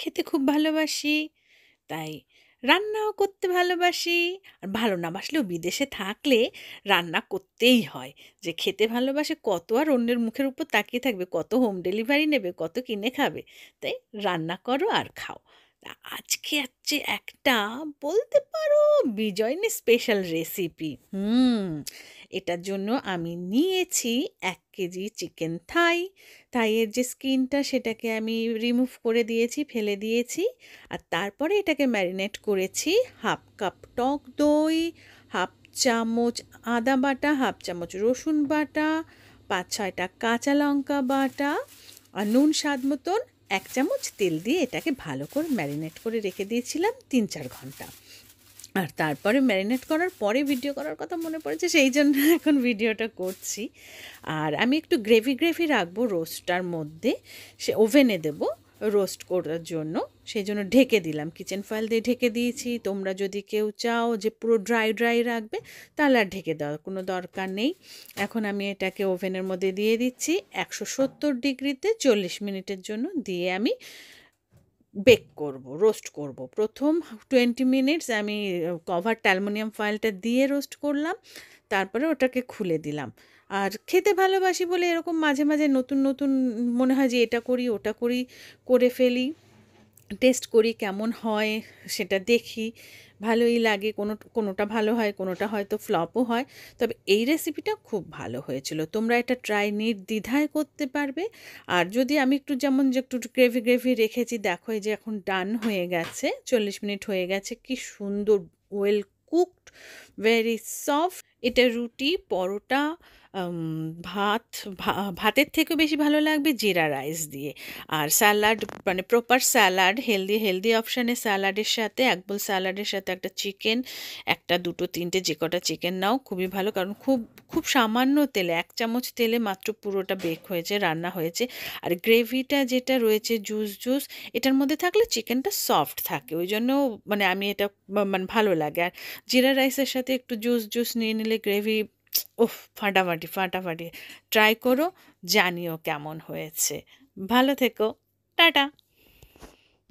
খেতে খুব ভালোবাসি, তাই রান্নাও করতে ভালোবাসি। আর ভালো না বাসলেও বিদেশে থাকলে রান্না করতেই হয়। যে খেতে ভালোবাসে কত আর অন্যের মুখের উপর তাকিয়ে থাকবে, কত হোম ডেলিভারি নেবে, কত কিনে খাবে। তাই রান্না করো আর খাও। তা আজকে আছে একটা, বলতে পারো, বিজয়নী স্পেশাল রেসিপি। এটার জন্য আমি নিয়েছি 1 কেজি চিকেন থাই। থাইয়ের যে স্কিনটা সেটাকে আমি রিমুভ করে দিয়েছি, ফেলে দিয়েছি। আর তারপরে এটাকে ম্যারিনেট করেছি 1/2 কাপ টক দই, 1/2 চামচ আদা বাটা, 1/2 চামচ রসুন বাটা, 5-6টা কাঁচা লঙ্কা বাটা, আর নুন স্বাদ মতন, 1 চামচ তেল দিয়ে এটাকে ভালো করে ম্যারিনেট করে রেখে দিয়েছিলাম 3-4 ঘন্টা। আর তারপরে ম্যারিনেট করার পরে ভিডিও করার কথা মনে পড়েছে, সেই জন্য এখন ভিডিওটা করছি। আর আমি একটু গ্রেভি গ্রেভি রাখবো রোস্টটার মধ্যে, সে ওভেনে দেবো রোস্ট করার জন্য, সেই জন্য ঢেকে দিলাম, কিচেন ফয়েল দিয়ে ঢেকে দিয়েছি। তোমরা যদি কেউ চাও যে পুরো ড্রাই ড্রাই রাখবে, তাহলে আর ঢেকে দেওয়ার কোনো দরকার নেই। এখন আমি এটাকে ওভেনের মধ্যে দিয়ে দিচ্ছি 170 ডিগ্রিতে 40 মিনিটের জন্য, দিয়ে আমি বেক করব, রোস্ট করব। প্রথম 20 মিনিটস আমি কভারটা অ্যালুমিনিয়াম ফয়েলটা দিয়ে রোস্ট করলাম, তারপরে ওটাকে খুলে দিলাম। আর খেতে ভালোবাসি বলে এরকম মাঝে মাঝে নতুন নতুন মনে হয় যে এটা করি ওটা করি, করে ফেলি, টেস্ট করি কেমন হয়, সেটা দেখি, ভালোই লাগে। কোনোটা ভালো হয়, কোনোটা হয়তো ফ্লপও হয়। তবে এই রেসিপিটা খুব ভালো হয়েছিল, তোমরা এটা ট্রাই নির্দ্বিধায় করতে পারবে। আর যদি আমি একটু, যেমন যে একটু গ্রেভি গ্রেভি রেখেছি, দেখো এই যে এখন ডান হয়ে গেছে, 40 মিনিট হয়ে গেছে, কি সুন্দর ওয়েল কুকড, ভেরি সফট। এটা রুটি, পরোটা, ভাত, ভাতের থেকেও বেশি ভালো লাগবে জিরা রাইস দিয়ে। আর স্যালাড, মানে প্রপার স্যালাড, হেলদি হেলদি অপশানে স্যালাডের সাথে, এক বোল স্যালাডের সাথে একটা চিকেন, একটা, দুটো, তিনটে, যে কটা চিকেন নাও খুবই ভালো, কারণ খুব খুব সামান্য তেলে, 1 চামচ তেলে মাত্র পুরোটা বেক হয়েছে, রান্না হয়েছে। আর গ্রেভিটা যেটা রয়েছে জুস জুস, এটার মধ্যে থাকলে চিকেনটা সফট থাকে, ওই জন্য মানে আমি এটা মানে ভালো লাগে। আর জিরা রাইসের সাথে একটু জুস জুস নিয়ে নিলে গ্রেভি, উফ, ফাটাফাটি ফাটাফাটি। ট্রাই করো, জানিও কেমন হয়েছে। ভালো থেকো, টাটা।